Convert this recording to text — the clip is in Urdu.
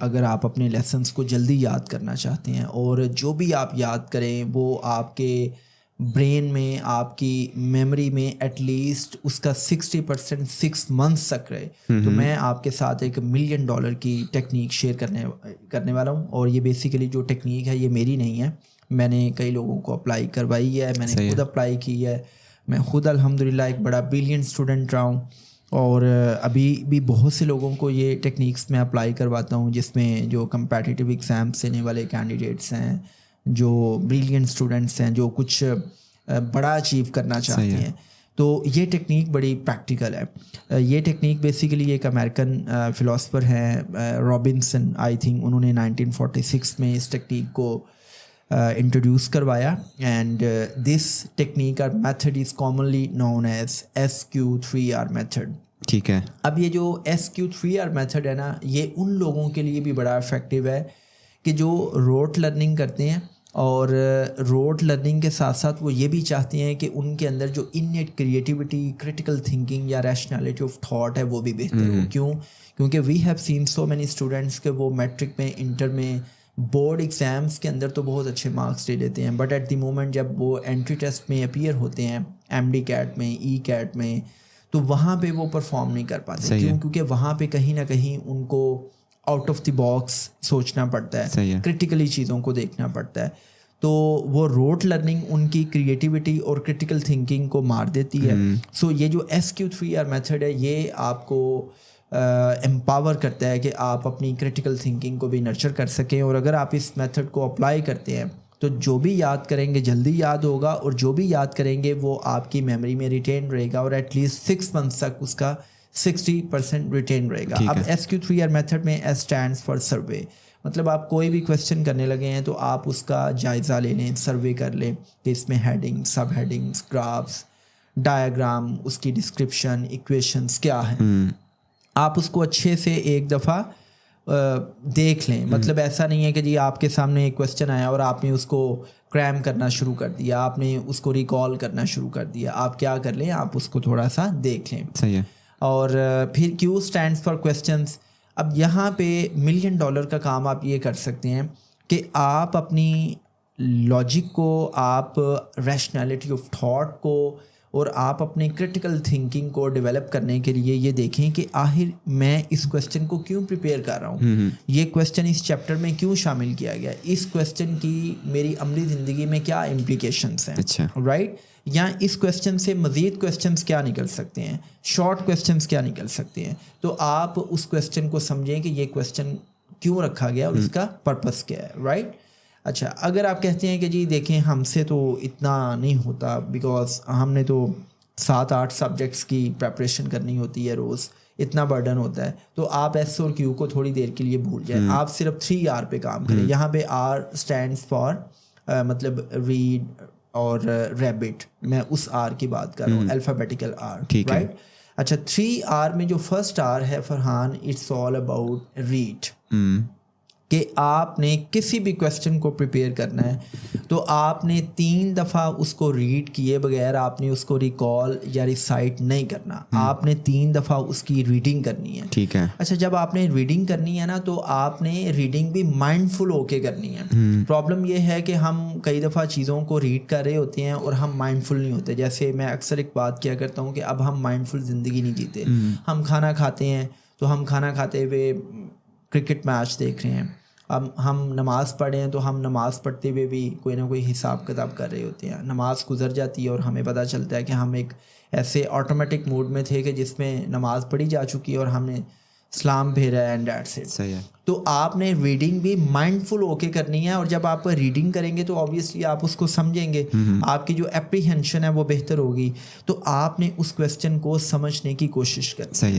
اگر آپ اپنے لیسنس کو جلدی یاد کرنا چاہتے ہیں اور جو بھی آپ یاد کریں وہ آپ کے برین میں, آپ کی میموری میں ایٹ لیسٹ اس کا 60% 6 months تک رہے, تو میں آپ کے ساتھ ایک $1 million کی ٹیکنیک شیئر کرنے والا ہوں. اور یہ بیسیکلی جو ٹیکنیک ہے یہ میری نہیں ہے, میں نے کئی لوگوں کو اپلائی کروائی ہے, میں نے خود اپلائی کی ہے. میں خود الحمدللہ ایک بڑا بریلینٹ اسٹوڈنٹ رہا ہوں, اور ابھی بھی بہت سے لوگوں کو یہ ٹیکنیکس میں اپلائی کرواتا ہوں, جس میں جو کمپیٹیٹیو ایگزامس دینے والے کینڈیڈیٹس ہیں, جو بریلینٹ اسٹوڈنٹس ہیں, جو کچھ بڑا اچیو کرنا چاہتے ہیں. تو یہ ٹیکنیک بڑی پریکٹیکل ہے. یہ ٹیکنیک بیسیکلی ایک امریکن فلاسفر ہیں رابنسن, آئی تھنک انہوں نے 1946 میں اس ٹیکنیک کو انٹروڈیوس کروایا. اینڈ دس ٹیکنیک اور method is commonly known as SQ3R method. ٹھیک ہے. اب یہ جو SQ3R میتھڈ ہے نا, یہ ان لوگوں کے لیے بھی بڑا افیکٹو ہے کہ جو روٹ لرننگ کرتے ہیں, اور روٹ لرننگ کے ساتھ ساتھ وہ یہ بھی چاہتے ہیں کہ ان کے اندر جو انیٹ کریٹیوٹی, کریٹیکل تھنکنگ یا ریشنلٹی آف تھاٹ ہے وہ بھی بہتر ہو. کیونکہ we have seen so many students کہ وہ میٹرک میں, انٹر میں, بورڈ ایگزامس کے اندر تو بہت اچھے مارکس لے لیتے ہیں, بٹ ایٹ دی مومنٹ جب وہ انٹری ٹیسٹ میں اپیئر ہوتے ہیں, MD کیٹ میں, ECAT میں, تو وہاں پہ وہ پرفارم نہیں کر پاتے. کیونکہ وہاں پہ کہیں نہ کہیں ان کو آؤٹ آف دی باکس سوچنا پڑتا ہے, کرٹیکلی چیزوں کو دیکھنا پڑتا ہے. تو وہ روٹ لرننگ ان کی کریٹیوٹی اور کرٹیکل تھنکنگ کو مار دیتی ہے. سو یہ جو SQ3R میتھڈ ہے یہ آپ کو امپاور کرتا ہے کہ آپ اپنی کرٹیکل تھنکنگ کو بھی نرچر کر سکیں. اور اگر آپ اس میتھڈ کو اپلائی کرتے ہیں تو جو بھی یاد کریں گے جلدی یاد ہوگا, اور جو بھی یاد کریں گے وہ آپ کی میموری میں ریٹین رہے گا, اور ایٹ لیسٹ 6 months تک اس کا 60% ریٹین رہے گا. اب SQ3R میتھڈ میں S stands for سروے, مطلب آپ کوئی بھی کویشچن کرنے لگے ہیں تو آپ اس کا جائزہ لے لیں, سروے کر لیں کہ اس میں ہیڈنگ, سب ہیڈنگس, گرافس, ڈائیگرام, اس کی ڈسکرپشن, ایکویشنز کیا ہیں. آپ اس کو اچھے سے ایک دفعہ دیکھ لیں. مطلب ایسا نہیں ہے کہ جی آپ کے سامنے ایک کویشچن آیا اور آپ نے اس کو کریم کرنا شروع کر دیا, آپ نے اس کو ریکال کرنا شروع کر دیا. آپ کیا کر لیں, آپ اس کو تھوڑا سا دیکھ لیں. صحیح ہے. اور پھر Q stands for questions. اب یہاں پہ $1 million کا کام آپ یہ کر سکتے ہیں کہ آپ اپنی لاجک کو, آپ ریشنلٹی آف تھاٹ کو, اور آپ اپنی کرٹیکل تھنکنگ کو ڈیولپ کرنے کے لیے یہ دیکھیں کہ آخر میں اس کویشچن کو کیوں پریپیئر کر رہا ہوں, یہ کویشچن اس چیپٹر میں کیوں شامل کیا گیا, اس کویشچن کی میری عملی زندگی میں کیا امپلیکیشنس ہیں, رائٹ, یا اس کویشچن سے مزید کویشچنس کیا نکل سکتے ہیں, شارٹ کویشچنس کیا نکل سکتے ہیں. تو آپ اس کویشچن کو سمجھیں کہ یہ کویشچن کیوں رکھا گیا اور اس کا پرپس کیا ہے, رائٹ. اچھا, اگر آپ کہتے ہیں کہ جی دیکھیں ہم سے تو اتنا نہیں ہوتا بیکاز ہم نے تو 7-8 سبجیکٹس کی پریپریشن کرنی ہوتی ہے روز, اتنا برڈن ہوتا ہے, تو آپ S اور Q کو تھوڑی دیر کے لیے بھول جائیں, آپ صرف 3R پہ کام کریں. یہاں پہ R stands for مطلب ریڈ اور ریبٹ, میں اس R کی بات کر رہا ہوں, الفابیٹیکل R, رائٹ. اچھا, 3R میں جو فرسٹ R ہے Farhan, it's all about read. کہ آپ نے کسی بھی کویشچن کو پریپیئر کرنا ہے تو آپ نے 3 دفعہ اس کو ریڈ کیے بغیر آپ نے اس کو ریکال یا ریسائٹ نہیں کرنا, آپ نے 3 دفعہ اس کی ریڈنگ کرنی ہے. ٹھیک ہے. اچھا, جب آپ نے ریڈنگ کرنی ہے نا تو آپ نے ریڈنگ بھی مائنڈ فل ہو کے کرنی ہے. پرابلم یہ ہے کہ ہم کئی دفعہ چیزوں کو ریڈ کر رہے ہوتے ہیں اور ہم مائنڈ فل نہیں ہوتے. جیسے میں اکثر ایک بات کیا کرتا ہوں کہ اب ہم مائنڈ فل زندگی نہیں جیتے. ہم کھانا کھاتے ہیں تو ہم کھانا کھاتے ہوئے کرکٹ میچ دیکھ رہے ہیں, اب ہم نماز پڑھیں تو ہم نماز پڑھتے ہوئے بھی کوئی نہ کوئی حساب کتاب کر رہے ہوتے ہیں. نماز گزر جاتی ہے اور ہمیں پتہ چلتا ہے کہ ہم ایک ایسے آٹومیٹک موڈ میں تھے کہ جس میں نماز پڑھی جا چکی ہے اور ہم نے سلام بھیجا ہے, اینڈ دیٹس اٹ. صحیح ہے. تو آپ نے ریڈنگ بھی مائنڈ فل ہو کے کرنی ہے, اور جب آپ ریڈنگ کریں گے تو آبویسلی آپ اس کو سمجھیں گے, آپ کی جو اپریہینشن ہے وہ بہتر ہوگی, تو آپ نے اس کویشچن کو سمجھنے کی کوشش کرنی. صحیح ہے.